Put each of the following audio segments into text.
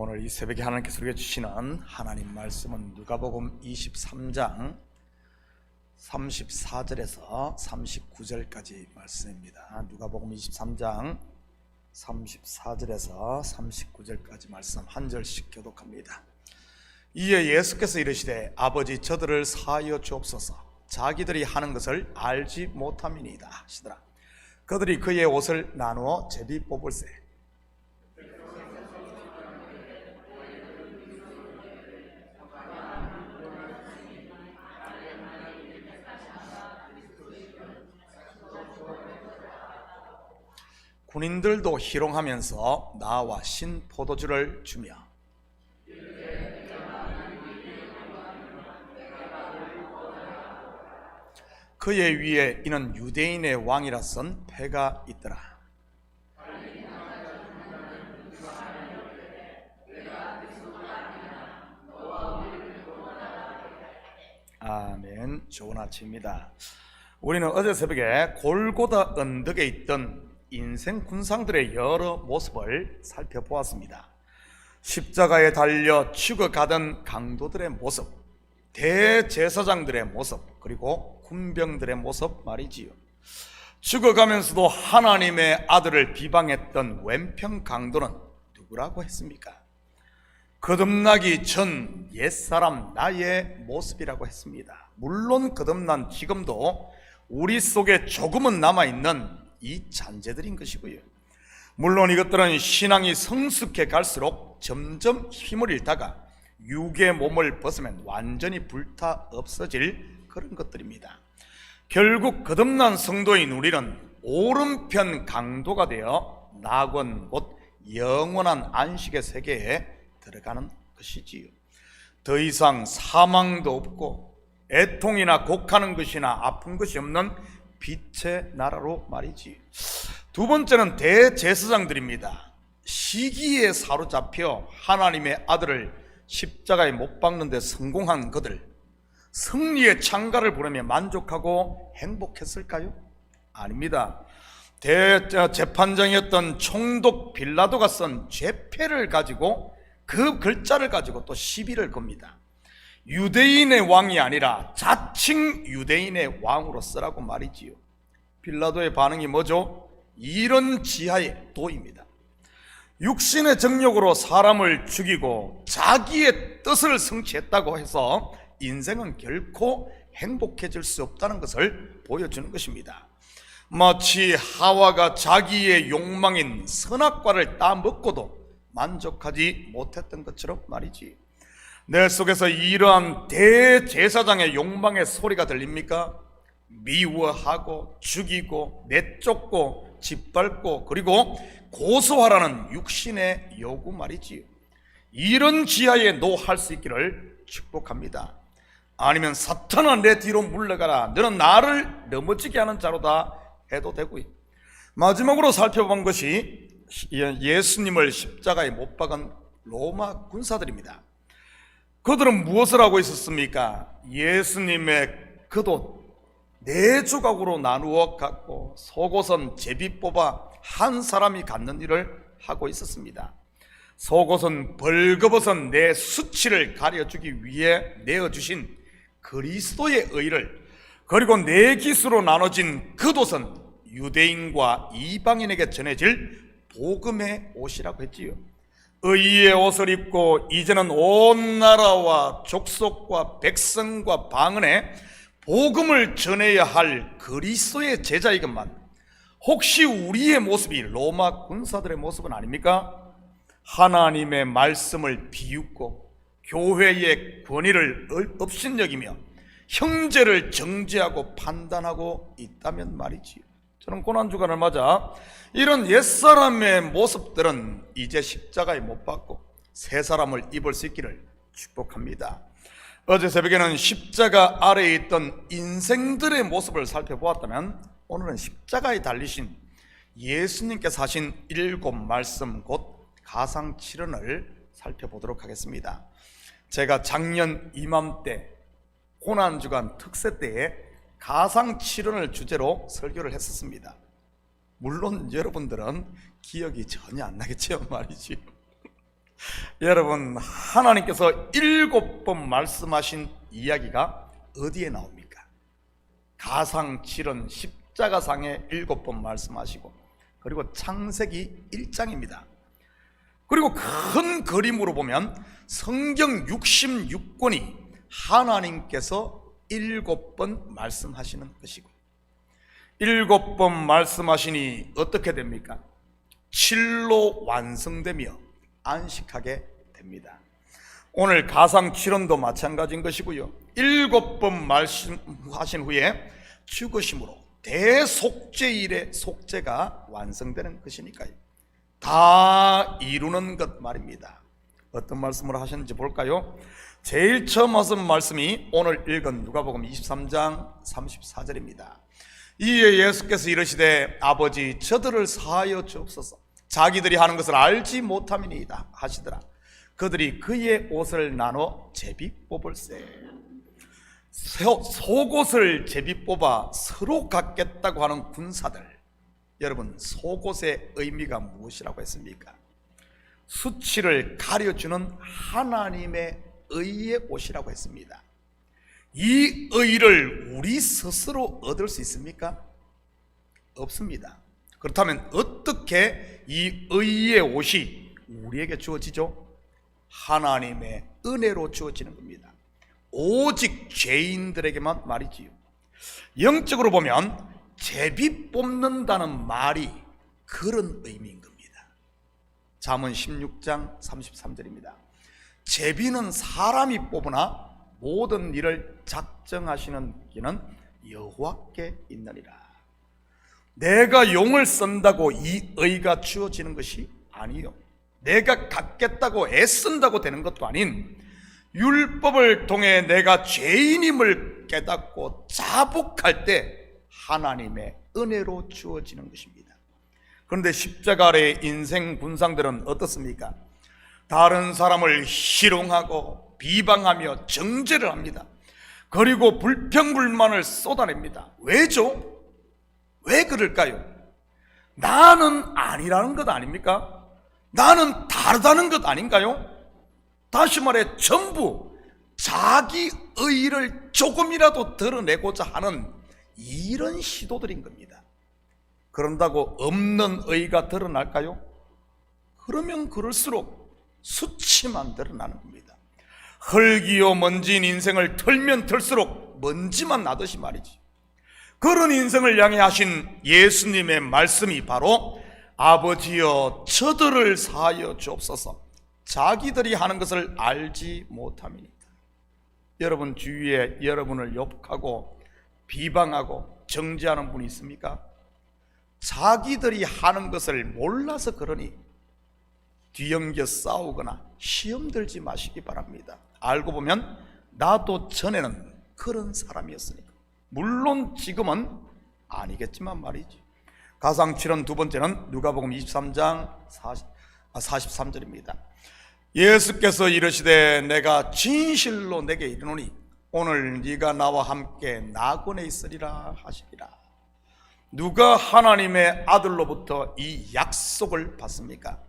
오늘 이 새벽에 하나님께서 우리에게 주시는 하나님 말씀은 누가복음 23장 34절에서 39절까지 말씀입니다. 누가복음 23장 34절에서 39절까지 말씀 한 절씩 교독합니다. 이에 예수께서 이르시되 아버지 저들을 사하여 주옵소서. 자기들이 하는 것을 알지 못함이니이다 하시더라. 그들이 그의 옷을 나누어 제비 뽑을세. 군인들도 희롱하면서 나와 신 포도주를 주며 그의 위에 이는 유대인의 왕이라 쓴 패가 있더라. 아멘. 좋은 아침입니다. 우리는 어제 새벽에 골고다 언덕에 있던 인생 군상들의 여러 모습을 살펴보았습니다. 십자가에 달려 죽어가던 강도들의 모습, 대제사장들의 모습, 그리고 군병들의 모습 말이지요. 죽어가면서도 하나님의 아들을 비방했던 왼편 강도는 누구라고 했습니까? 거듭나기 전 옛사람 나의 모습이라고 했습니다. 물론 거듭난 지금도 우리 속에 조금은 남아있는 이 잔재들인 것이고요. 물론 이것들은 신앙이 성숙해 갈수록 점점 힘을 잃다가 육의 몸을 벗으면 완전히 불타 없어질 그런 것들입니다. 결국 거듭난 성도인 우리는 오른편 강도가 되어 낙원 곧 영원한 안식의 세계에 들어가는 것이지요. 더 이상 사망도 없고 애통이나 곡하는 것이나 아픈 것이 없는 빛의 나라로 말이지. 두 번째는 대제사장들입니다. 시기에 사로잡혀 하나님의 아들을 십자가에 못 박는 데 성공한 그들, 승리의 창가를 부르며 만족하고 행복했을까요? 아닙니다. 대재판장이었던 총독 빌라도가 쓴 죄패를 가지고 그 글자를 가지고 또 시비를 겁니다. 유대인의 왕이 아니라 자칭 유대인의 왕으로 쓰라고 말이지요. 빌라도의 반응이 뭐죠? 이런 지하의 도입니다. 육신의 정욕으로 사람을 죽이고 자기의 뜻을 성취했다고 해서 인생은 결코 행복해질 수 없다는 것을 보여주는 것입니다. 마치 하와가 자기의 욕망인 선악과를 따먹고도 만족하지 못했던 것처럼 말이지. 내 속에서 이러한 대제사장의 욕망의 소리가 들립니까? 미워하고 죽이고 내쫓고 짓밟고 그리고 고소하라는 육신의 요구 말이지요. 이런 지하에 노할 수 있기를 축복합니다. 아니면 사탄아 내 뒤로 물러가라, 너는 나를 넘어지게 하는 자로다 해도 되고요. 마지막으로 살펴본 것이 예수님을 십자가에 못 박은 로마 군사들입니다. 그들은 무엇을 하고 있었습니까? 예수님의 겉옷 4조각으로 나누어 갖고 속옷은 제비 뽑아 한 사람이 갖는 일을 하고 있었습니다. 속옷은 벌거벗은 내 수치를 가려주기 위해 내어주신 그리스도의 의를, 그리고 4깃으로 나눠진 겉옷은 유대인과 이방인에게 전해질 복음의 옷이라고 했지요. 의의 옷을 입고 이제는 온 나라와 족속과 백성과 방언에 복음을 전해야 할 그리스도의 제자이건만 혹시 우리의 모습이 로마 군사들의 모습은 아닙니까? 하나님의 말씀을 비웃고 교회의 권위를 업신여기며 형제를 정죄하고 판단하고 있다면 말이지요. 저는 고난주간을 맞아 이런 옛사람의 모습들은 이제 십자가에 못 박고 새 사람을 입을 수 있기를 축복합니다. 어제 새벽에는 십자가 아래에 있던 인생들의 모습을 살펴보았다면 오늘은 십자가에 달리신 예수님께서 하신 7 말씀 곧 가상칠언을 살펴보도록 하겠습니다. 제가 작년 이맘때 고난주간 특세 때에 가상칠언을 주제로 설교를 했었습니다. 물론 여러분들은 기억이 전혀 안 나겠죠 말이지. 여러분, 하나님께서 7번 말씀하신 이야기가 어디에 나옵니까? 가상 7은 십자가상에 7번 말씀하시고, 그리고 창세기 1장입니다. 그리고 큰 그림으로 보면 성경 66권이 하나님께서 7번 말씀하시는 것이고, 7번 말씀하시니 어떻게 됩니까? 7로 완성되며 안식하게 됩니다. 오늘 가상 7원도 마찬가지인 것이고요, 7번 말씀하신 후에 죽으심으로 대속죄일의 속죄가 완성되는 것이니까요. 다 이루는 것 말입니다. 어떤 말씀을 하셨는지 볼까요? 제일 처음 하신 말씀이 오늘 읽은 누가복음 23장 34절입니다. 이에 예수께서 이르시되 아버지 저들을 사하여 주옵소서. 자기들이 하는 것을 알지 못함이니이다 하시더라. 그들이 그의 옷을 나눠 제비 뽑을세. 속옷을 제비 뽑아 서로 갖겠다고 하는 군사들, 여러분, 속옷의 의미가 무엇이라고 했습니까? 수치를 가려주는 하나님의 의의 옷이라고 했습니다. 이 의를 우리 스스로 얻을 수 있습니까? 없습니다. 그렇다면 어떻게 이 의의 옷이 우리에게 주어지죠? 하나님의 은혜로 주어지는 겁니다. 오직 죄인들에게만 말이지요. 영적으로 보면 제비 뽑는다는 말이 그런 의미인 겁니다. 잠언 16장 33절입니다. 제비는 사람이 뽑으나 모든 일을 작정하시는 이는 여호와께 있느니라. 내가 용을 쓴다고 이 의가 주어지는 것이 아니요, 내가 갖겠다고 애쓴다고 되는 것도 아닌, 율법을 통해 내가 죄인임을 깨닫고 자복할 때 하나님의 은혜로 주어지는 것입니다. 그런데 십자가 아래의 인생 군상들은 어떻습니까? 다른 사람을 희롱하고 비방하며 정죄를 합니다. 그리고 불평불만을 쏟아냅니다. 왜죠? 왜 그럴까요? 나는 아니라는 것 아닙니까? 나는 다르다는 것 아닌가요? 다시 말해 전부 자기 의의를 조금이라도 드러내고자 하는 이런 시도들인 겁니다. 그런다고 없는 의의가 드러날까요? 그러면 그럴수록 수치만 드러나는 겁니다. 흙이요 먼지인 인생을 털면 털수록 먼지만 나듯이 말이지. 그런 인생을 향해 하신 예수님의 말씀이 바로 아버지여 저들을 사하여 주옵소서. 자기들이 하는 것을 알지 못함이니까. 여러분 주위에 여러분을 욕하고 비방하고 정죄하는 분이 있습니까? 자기들이 하는 것을 몰라서 그러니 뒤엉겨 싸우거나 시험 들지 마시기 바랍니다. 알고 보면 나도 전에는 그런 사람이었으니까. 물론 지금은 아니겠지만 말이지. 가상 7은 두 번째는 누가복음 23장 43절입니다. 예수께서 이르시되 내가 진실로 내게 이르노니 오늘 네가 나와 함께 낙원에 있으리라 하시리라. 누가 하나님의 아들로부터 이 약속을 받습니까?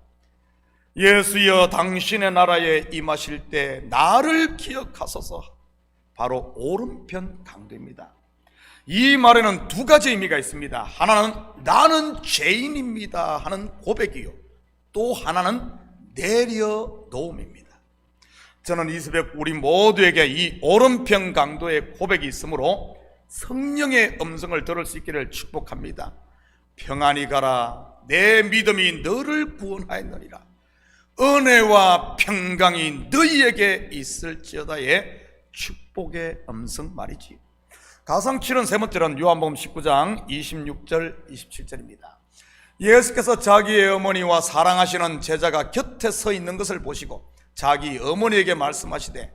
예수여 당신의 나라에 임하실 때 나를 기억하소서. 바로 오른편 강도입니다. 이 말에는 두 가지 의미가 있습니다. 하나는 나는 죄인입니다 하는 고백이요, 또 하나는 내려놓음입니다. 저는 이 새벽 우리 모두에게 이 오른편 강도의 고백이 있으므로 성령의 음성을 들을 수 있기를 축복합니다. 평안히 가라, 내 믿음이 너를 구원하였느니라. 은혜와 평강이 너희에게 있을지어다의 축복의 음성 말이지. 가상 7은 세 번째는 요한복음 19장 26절 27절입니다. 예수께서 자기의 어머니와 사랑하시는 제자가 곁에 서 있는 것을 보시고 자기 어머니에게 말씀하시되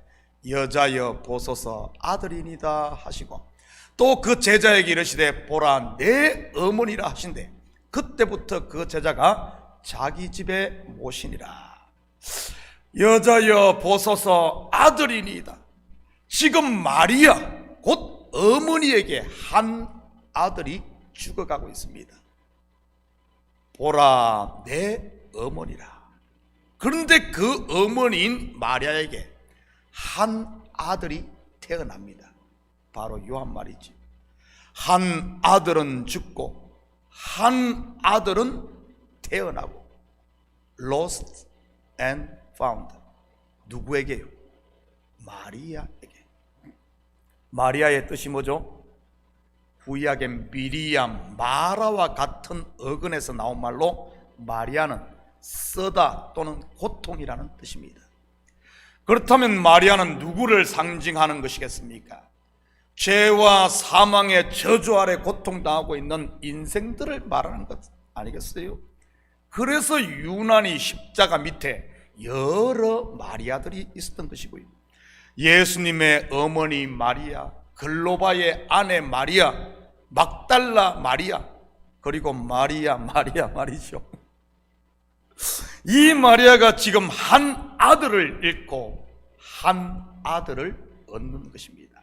여자여 보소서 아들이니다 하시고, 또 그 제자에게 이르시되 보라 내 어머니라 하신대 그때부터 그 제자가 자기 집에 모시니라. 여자여 보소서 아들이니이다. 지금 마리아 곧 어머니에게 한 아들이 죽어가고 있습니다. 보라 내 어머니라. 그런데 그 어머니인 마리아에게 한 아들이 태어납니다. 바로 요한 말이지. 한 아들은 죽고 한 아들은 태어나고. Lost and found. 누구에게요? 마리아에게. 마리아의 뜻이 뭐죠? 구약의 미리암, 마라와 같은 어근에서 나온 말로 마리아는 쓰다 또는 고통이라는 뜻입니다. 그렇다면 마리아는 누구를 상징하는 것이겠습니까? 죄와 사망의 저주 아래 고통당하고 있는 인생들을 말하는 것 아니겠어요? 그래서 유난히 십자가 밑에 여러 마리아들이 있었던 것이고요. 예수님의 어머니 마리아, 글로바의 아내 마리아, 막달라 마리아, 그리고 마리아 말이죠. 이 마리아가 지금 한 아들을 잃고 한 아들을 얻는 것입니다.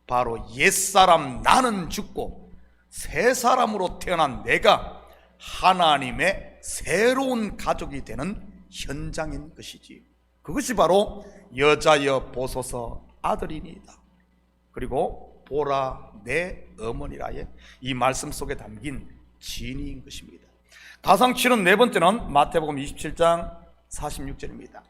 바로 옛사람 나는 죽고 새 사람으로 태어난 내가 하나님의 새로운 가족이 되는 현장인 것이지. 그것이 바로 여자여 보소서 아들이니이다. 그리고 보라 내 어머니라의 이 말씀 속에 담긴 진리인 것입니다. 가상치는 네 번째는 마태복음 27장 46절입니다.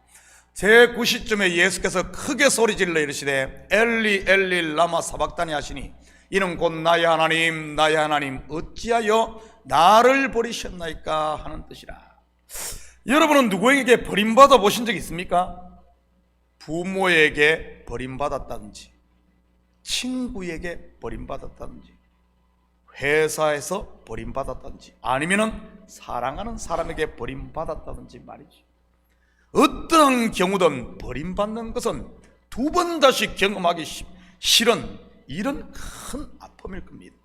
제9시쯤에 예수께서 크게 소리질러 이르시되 엘리 엘리 라마 사박다니 하시니 이는 곧 나의 하나님 나의 하나님 어찌하여 나를 버리셨나이까 하는 뜻이라. 여러분은 누구에게 버림받아 보신 적 있습니까? 부모에게 버림받았다든지, 친구에게 버림받았다든지, 회사에서 버림받았다든지, 아니면은 사랑하는 사람에게 버림받았다든지 말이지. 어떠한 경우든 버림받는 것은 두 번 다시 경험하기 싫은 이런 큰 아픔일 겁니다.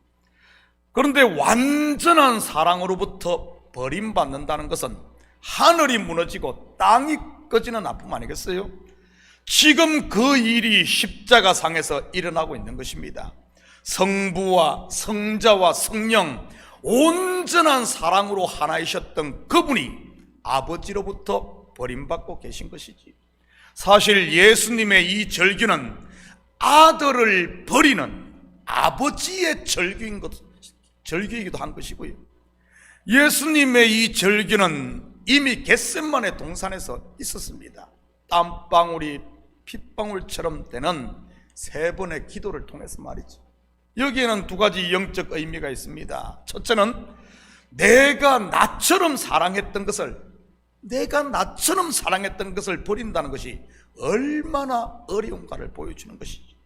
그런데 완전한 사랑으로부터 버림받는다는 것은 하늘이 무너지고 땅이 꺼지는 아픔 아니겠어요? 지금 그 일이 십자가상에서 일어나고 있는 것입니다. 성부와 성자와 성령 온전한 사랑으로 하나이셨던 그분이 아버지로부터 버림받고 계신 것이지. 사실 예수님의 이 절규는 아들을 버리는 아버지의 절규이기도 한 것이고요. 예수님의 이 절규는 이미 겟세마네 동산에서 있었습니다. 땀방울이 핏방울처럼 되는 세 번의 기도를 통해서 말이죠. 여기에는 두 가지 영적 의미가 있습니다. 첫째는 내가 나처럼 사랑했던 것을 버린다는 것이 얼마나 어려운가를 보여주는 것이죠.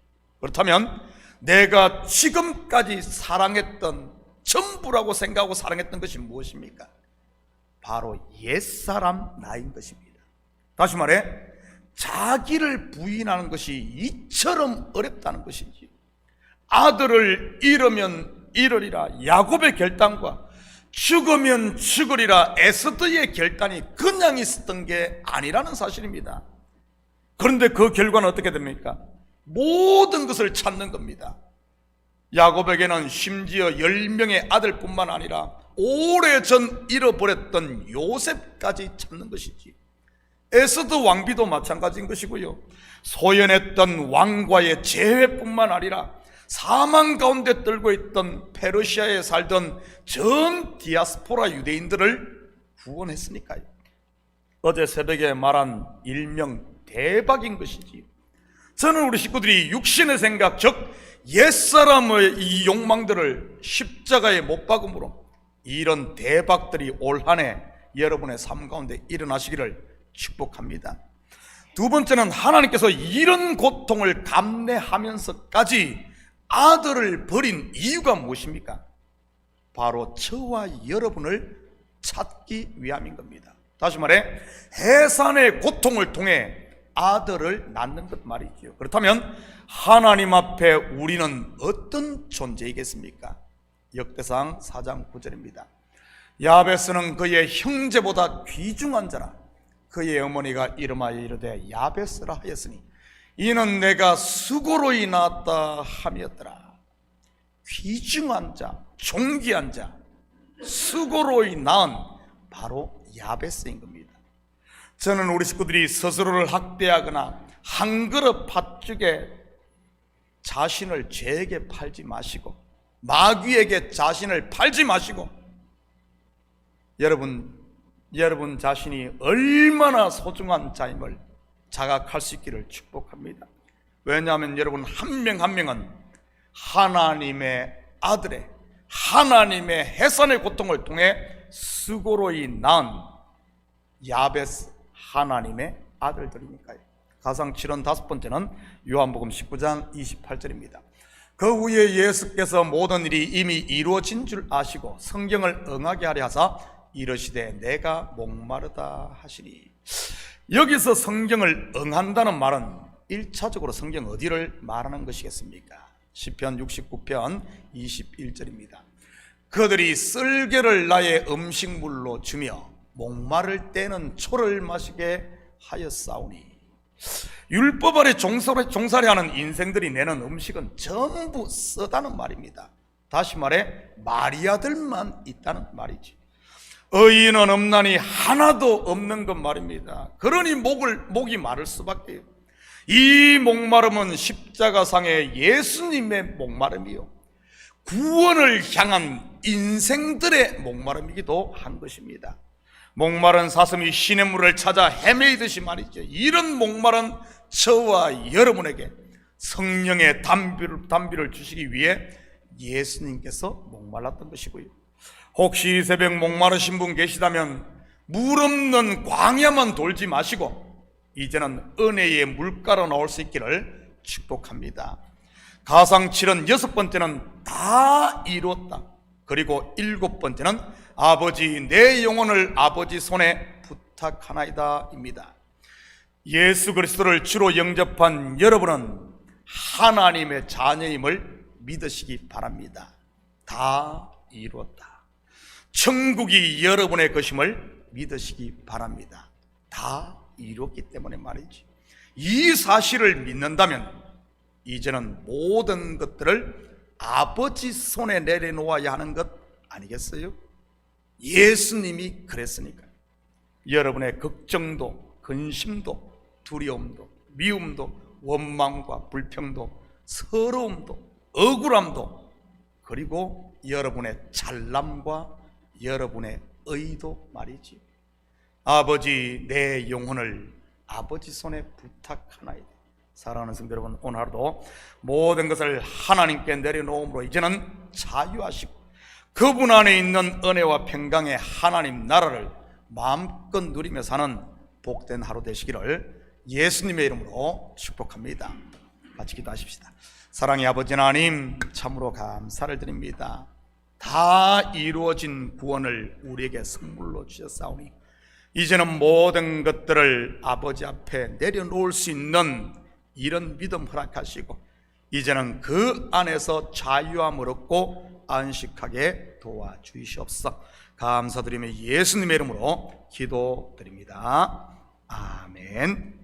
그렇다면 내가 지금까지 사랑했던, 전부라고 생각하고 사랑했던 것이 무엇입니까? 바로 옛사람 나인 것입니다. 다시 말해 자기를 부인하는 것이 이처럼 어렵다는 것이지. 아들을 잃으면 잃으리라 야곱의 결단과 죽으면 죽으리라 에스더의 결단이 그냥 있었던 게 아니라는 사실입니다. 그런데 그 결과는 어떻게 됩니까? 모든 것을 찾는 겁니다. 야곱에게는 심지어 10명의 아들뿐만 아니라 오래전 잃어버렸던 요셉까지 찾는 것이지. 에스더 왕비도 마찬가지인 것이고요. 소연했던 왕과의 재회뿐만 아니라 사망 가운데 떨고 있던 페르시아에 살던 전 디아스포라 유대인들을 구원했으니까요. 어제 새벽에 말한 일명 대박인 것이지. 저는 우리 식구들이 육신의 생각, 즉 옛사람의 이 욕망들을 십자가에 못 박음으로 이런 대박들이 올 한 해 여러분의 삶 가운데 일어나시기를 축복합니다. 두 번째는 하나님께서 이런 고통을 감내하면서까지 아들을 버린 이유가 무엇입니까? 바로 저와 여러분을 찾기 위함인 겁니다. 다시 말해 해산의 고통을 통해 아들을 낳는 것 말이지요. 그렇다면 하나님 앞에 우리는 어떤 존재이겠습니까? 역대상 4장 9절입니다. 야베스는 그의 형제보다 귀중한 자라. 그의 어머니가 이름하여 이르되 야베스라 하였으니 이는 내가 수고로 낳았다 함이었더라. 귀중한 자, 존귀한 자, 수고로 낳은 바로 야베스인 겁니다. 저는 우리 식구들이 스스로를 학대하거나 한 그릇 팥죽에 자신을 죄에게 팔지 마시고 마귀에게 자신을 팔지 마시고 여러분 자신이 얼마나 소중한 자임을 자각할 수 있기를 축복합니다. 왜냐하면 여러분 한 명 한 명은 하나님의 아들의 하나님의 해산의 고통을 통해 수고로이 낳은 야베스 하나님의 아들들이니까요. 가상 75번째는 요한복음 19장 28절입니다. 그 후에 예수께서 모든 일이 이미 이루어진 줄 아시고 성경을 응하게 하려 하사 이르시되 내가 목마르다 하시니, 여기서 성경을 응한다는 말은 1차적으로 성경 어디를 말하는 것이겠습니까? 시편 69편 21절입니다. 그들이 쓸개를 나의 음식물로 주며 목마를 때는 초를 마시게 하였사오니, 율법 아래 종살이 하는 인생들이 내는 음식은 전부 쓰다는 말입니다. 다시 말해 마리아들만 있다는 말이지 의인은 없나니 하나도 없는 것 말입니다. 그러니 목이 마를 수밖에. 이 목마름은 십자가상의 예수님의 목마름이요 구원을 향한 인생들의 목마름이기도 한 것입니다. 목마른 사슴이 시냇물을 찾아 헤매이듯이 말이죠. 이런 목마른 저와 여러분에게 성령의 담비를 주시기 위해 예수님께서 목말랐던 것이고요. 혹시 이 새벽 목마르신 분 계시다면 물 없는 광야만 돌지 마시고 이제는 은혜의 물가로 나올 수 있기를 축복합니다. 가상 7은 6번째는 다 이루었다. 그리고 7번째는 아버지 내 영혼을 아버지 손에 부탁하나이다 입니다. 예수 그리스도를 주로 영접한 여러분은 하나님의 자녀임을 믿으시기 바랍니다. 다 이루었다. 천국이 여러분의 것임을 믿으시기 바랍니다. 다 이뤘기 때문에 말이지. 이 사실을 믿는다면 이제는 모든 것들을 아버지 손에 내려놓아야 하는 것 아니겠어요? 예수님이 그랬으니까. 여러분의 걱정도 근심도 두려움도 미움도 원망과 불평도 서러움도 억울함도 그리고 여러분의 잘남과 여러분의 의도 말이지. 아버지 내 영혼을 아버지 손에 부탁하나이다. 사랑하는 성도 여러분, 오늘 하루도 모든 것을 하나님께 내려놓음으로 이제는 자유하시고 그분 안에 있는 은혜와 평강의 하나님 나라를 마음껏 누리며 사는 복된 하루 되시기를 예수님의 이름으로 축복합니다. 같이 기도하십시다. 사랑의 아버지 하나님, 참으로 감사를 드립니다. 다 이루어진 구원을 우리에게 선물로 주셨사오니 이제는 모든 것들을 아버지 앞에 내려놓을 수 있는 이런 믿음 허락하시고 이제는 그 안에서 자유함을 얻고 안식하게 도와주시옵소서. 감사드리며 예수님의 이름으로 기도드립니다. 아멘.